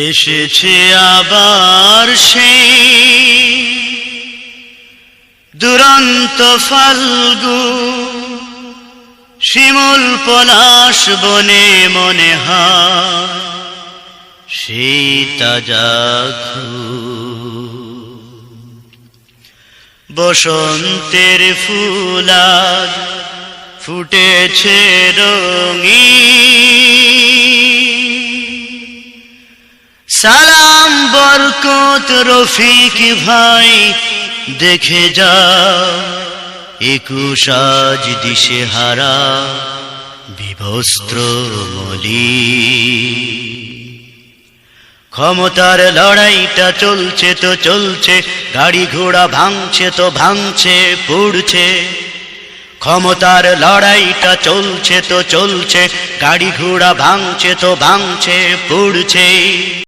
এসেছে আবার সেই দুরন্ত ফাল্গু, শিমুল পলাশ বনে মনে হয় সেই তাজা বসন্তের ফুল আজ ফুটেছে রঙিন। সালাম বরকত রফিক ভাই, দেখে যা একুশ আজ দিশে হারা বিবস্ত্র মলি। ক্ষমতার লড়াইটা চলছে তো চলছে, গাড়ি ঘোড়া ভাঙছে তো ভাঙছে পুড়ছে। ক্ষমতার লড়াইটা চলছে তো চলছে, গাড়ি ঘোড়া ভাঙছে তো ভাঙছে পুড়ছে।